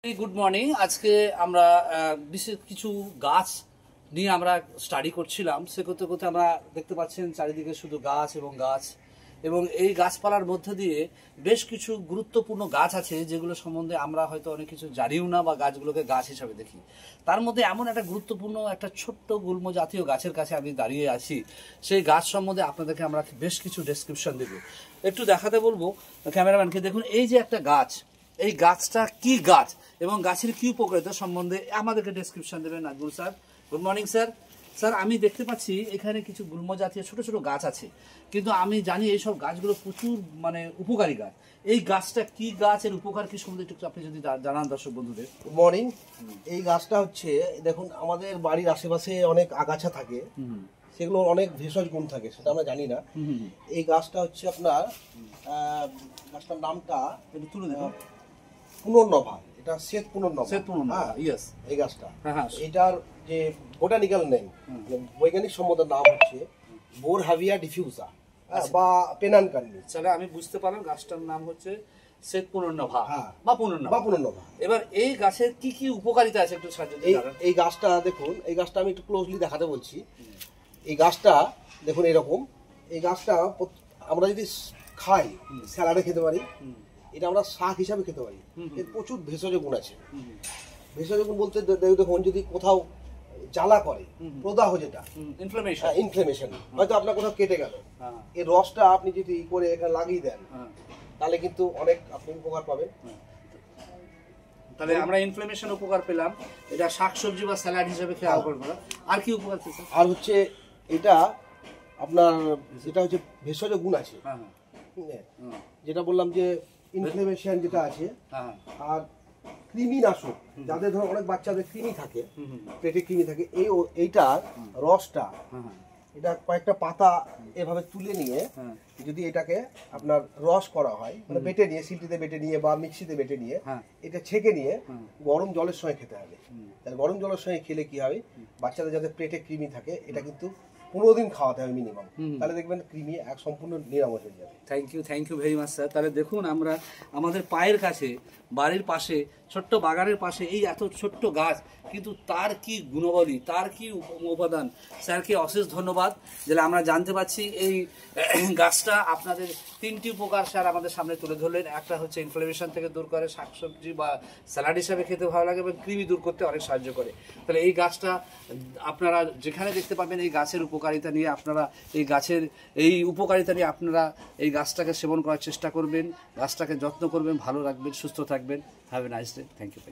Good morning आज के আমরা বিশেষ কিছু গাছ নিয়ে আমরা স্টাডি করছিলাম সে করতে করতে আমরা দেখতে পাচ্ছেন চারিদিকে শুধু গাছ এবং এই গাছপালার মধ্যে দিয়ে বেশ কিছু গুরুত্বপূর্ণ গাছ আছে যেগুলো সম্বন্ধে আমরা হয়তো অনেক কিছু জানিও না বা গাছগুলোকে গাছ হিসেবে দেখি। তার মধ্যে এমন একটা গুরুত্বপূর্ণ একটা ছোট্ট গুল্ম জাতীয় গাছের কাছে আমি দাঁড়িয়ে আছি। সেই গাছ সম্বন্ধে আপনাদেরকে আমরা বেশ কিছু ডেসক্রিপশন দেব, একটু দেখাতে বলবো ক্যামেরাম্যানকে। দেখুন এই যে একটা গাছ, এই গাছটা কি গাছ এবং গাছের কি উপকারিতা সম্বন্ধে আমাদেরকে ডেসক্রিপশন দেবেন Nazmul sir. Good morning sir. Sir আমি দেখতে পাচ্ছি এখানে কিছু গুল্ম জাতীয় ছোট ছোট গাছ আছে, কিন্তু আমি জানি এইসব গাছগুলো প্রচুর উপকারী গাছ। এই গাছটা কি গাছ, এর উপকার কি সম্বন্ধে একটু আপনি যদি জানান দর্শক বন্ধুদের। Good morning. এই গাছটা হচ্ছে দেখুন আমাদের বাড়ির আশেপাশে অনেক আগাছা থাকে, সেগুলো অনেক ভেষজ গুণ থাকে, সেটা আমরা জানি না। এই গাছটা হচ্ছে আপনার গাছটার নামটা তুলে দেবেন, পুনর্নভা। এটা শ্বেত পুনর্নভা। ইয়েস, এই গাছটা এটার যে বোটানিক্যাল নেম, বৈজ্ঞানিক সম্মত নাম হচ্ছে বোরহাভিয়া ডিফিউজা বা পেনানকান্ডি। তাহলে আমি বুঝতে পারলাম গাছটার নাম হচ্ছে শ্বেত পুনর্নভা বা পুনর্নভা। এবার এই গাছের কি কি উপকারিতা আছে একটু সাহায্য করুন। এই গাছটা দেখুন, এই গাছটা আমি একটু ক্লোজলি দেখাতে বলছি। এই গাছটা দেখুন এরকম। এই গাছটা আমরা যদি খাই, স্যালাডে খেতে পারি, এটা আমরা শাক হিসাবে খেতে পারি। এর প্রচুর ভেষজ গুণ আছে। ভেষজ গুণ বলতে দেখুন যদি কোথাও জ্বালা করে, প্রদাহ যেটা ইনফ্লেমেশন, হয়তো আপনার কোথাও কেটে গেল, এর রসটা আপনি যদি করে এখানে লাগিয়ে দেন তাহলে কিন্তু অনেক আপনি উপকার পাবেন। তাহলে আমরা ইনফ্লেমেশন উপকার পেলাম, এটা শাকসবজি বা স্যালাড হিসেবে খেয়ে করব। আর কি উপকার আছে? আর হচ্ছে এটা আপনার যেটা হচ্ছে ভেষজ গুণ আছে, যেটা বললাম যে ইনফ্লেমেশন যেটা আছে, আর কৃমি নাশক, যাদের ধরো অনেক বাচ্চাদের কৃমি থাকে, পেটে কৃমি থাকে, এইটা রসটা, এটা কয়েকটা পাতা এভাবে তুলে নিয়ে যদি এটাকে আপনার রস করা হয়, মানে বেটে নিয়ে, শিলটিতে বেটে নিয়ে বা মিক্সিতে বেটে নিয়ে এটা ছেঁকে নিয়ে গরম জলের সঙ্গে খেতে হবে। তাহলে গরম জলের সঙ্গে খেলে কি হবে, বাচ্চাদের যাদের পেটে কৃমি থাকে এটা কিন্তু 15 দিন খাওয়াতে হবে মিনিমাম, তাহলে দেখবেন কৃমি এক সম্পূর্ণ নিরাময় হয়ে যাবে। Thank you very much sir. তাহলে দেখুন আমরা আমাদের পায়ের কাছে, বাড়ির পাশে, ছোট্ট বাগানের পাশে এই এত ছোট্ট গাছ, কিন্তু তার কি গুণাবলী, তার কি উপাদান। স্যারকে অশেষ ধন্যবাদ যে আমরা জানতে পারছি এই গাছটা আপনাদের 3টি উপকার স্যার আমাদের সামনে তুলে ধরলেন। একটা হচ্ছে ইনফ্লামেশন থেকে দূর করে, শাকসবজি বা স্যালাড হিসাবে খেতে ভালো লাগে এবং কৃমি দূর করতে অনেক সাহায্য করে। তাহলে এই গাছটা আপনারা যেখানে দেখতে পাবেন এই গাছের উপকারিতা নিয়ে, আপনারা এই গাছের এই উপকারিতা নিয়ে আপনারা এই গাছটাকে সেবন করার চেষ্টা করবেন, গাছটাকে যত্ন করবেন, ভালো রাখবেন, সুস্থ থাকবেন। Have a nice day. Thank you.